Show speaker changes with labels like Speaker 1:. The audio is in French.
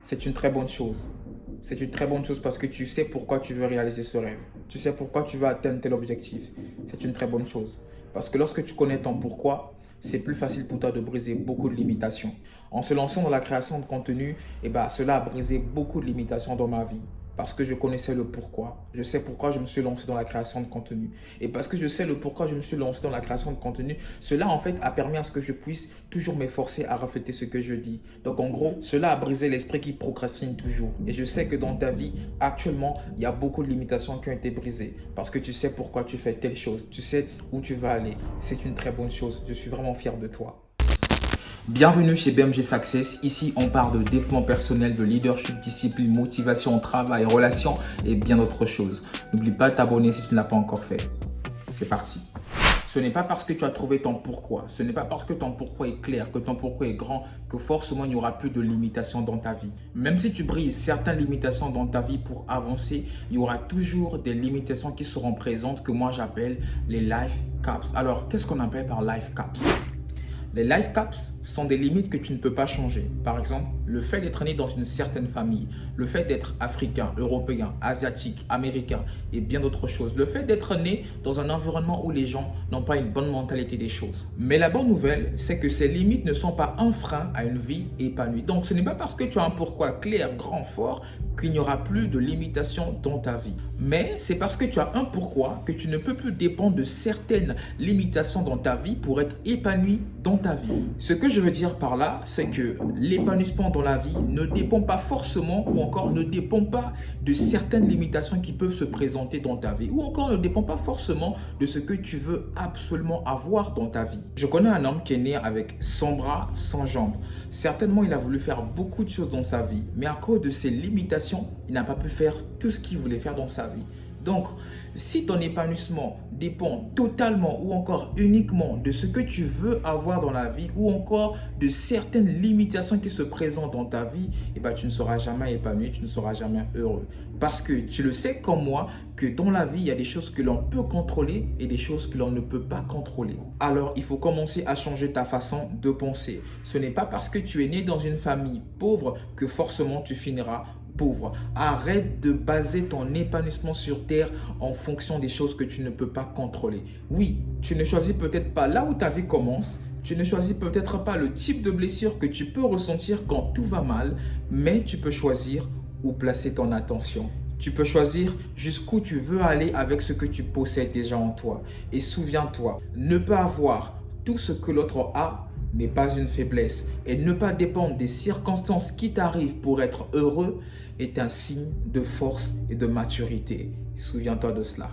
Speaker 1: c'est une très bonne chose. C'est une très bonne chose parce que tu sais pourquoi tu veux réaliser ce rêve. Tu sais pourquoi tu veux atteindre tel objectif. C'est une très bonne chose. Parce que lorsque tu connais ton pourquoi, c'est plus facile pour toi de briser beaucoup de limitations. En se lançant dans la création de contenu, cela a brisé beaucoup de limitations dans ma vie. Parce que je connaissais le pourquoi. Je sais pourquoi je me suis lancé dans la création de contenu. Et parce que je sais le pourquoi je me suis lancé dans la création de contenu, cela en fait a permis à ce que je puisse toujours m'efforcer à refléter ce que je dis. Donc en gros, cela a brisé l'esprit qui procrastine toujours. Et je sais que dans ta vie, actuellement, il y a beaucoup de limitations qui ont été brisées. Parce que tu sais pourquoi tu fais telle chose. Tu sais où tu vas aller. C'est une très bonne chose. Je suis vraiment fier de toi. Bienvenue chez BMG Success. Ici, on parle de développement personnel, de leadership, discipline, motivation, travail, relations et bien d'autres choses. N'oublie pas de t'abonner si tu ne l'as pas encore fait. C'est parti. Ce n'est pas parce que tu as trouvé ton pourquoi, ce n'est pas parce que ton pourquoi est clair, que ton pourquoi est grand, que forcément il n'y aura plus de limitations dans ta vie. Même si tu brises certaines limitations dans ta vie pour avancer, il y aura toujours des limitations qui seront présentes que moi j'appelle les life caps. Alors, qu'est-ce qu'on appelle par life caps? Les life caps sont des limites que tu ne peux pas changer. Par exemple, le fait d'être né dans une certaine famille, le fait d'être africain, européen, asiatique, américain et bien d'autres choses. Le fait d'être né dans un environnement où les gens n'ont pas une bonne mentalité des choses. Mais la bonne nouvelle, c'est que ces limites ne sont pas un frein à une vie épanouie. Donc ce n'est pas parce que tu as un pourquoi clair, grand, fort qu'il n'y aura plus de limitations dans ta vie. Mais c'est parce que tu as un pourquoi que tu ne peux plus dépendre de certaines limitations dans ta vie pour être épanoui dans ta vie. Ce que je veux dire par là, c'est que l'épanouissement dans la vie ne dépend pas forcément ou encore ne dépend pas de certaines limitations qui peuvent se présenter dans ta vie ou encore ne dépend pas forcément de ce que tu veux absolument avoir dans ta vie. Je connais un homme qui est né avec 100 bras, 100 jambes. Certainement, il a voulu faire beaucoup de choses dans sa vie, mais à cause de ses limitations, il n'a pas pu faire tout ce qu'il voulait faire dans sa vie. Donc, si ton épanouissement dépend totalement ou encore uniquement de ce que tu veux avoir dans la vie ou encore de certaines limitations qui se présentent dans ta vie, tu ne seras jamais épanoui, tu ne seras jamais heureux. Parce que tu le sais comme moi que dans la vie, il y a des choses que l'on peut contrôler et des choses que l'on ne peut pas contrôler. Alors, il faut commencer à changer ta façon de penser. Ce n'est pas parce que tu es né dans une famille pauvre que forcément tu finiras pauvre. Arrête de baser ton épanouissement sur terre en fonction des choses que tu ne peux pas contrôler. Oui, tu ne choisis peut-être pas là où ta vie commence, tu ne choisis peut-être pas le type de blessure que tu peux ressentir quand tout va mal, mais tu peux choisir où placer ton attention. Tu peux choisir jusqu'où tu veux aller avec ce que tu possèdes déjà en toi. Et souviens-toi, ne pas avoir tout ce que l'autre a n'est pas une faiblesse. Et ne pas dépendre des circonstances qui t'arrivent pour être heureux est un signe de force et de maturité. Souviens-toi de cela.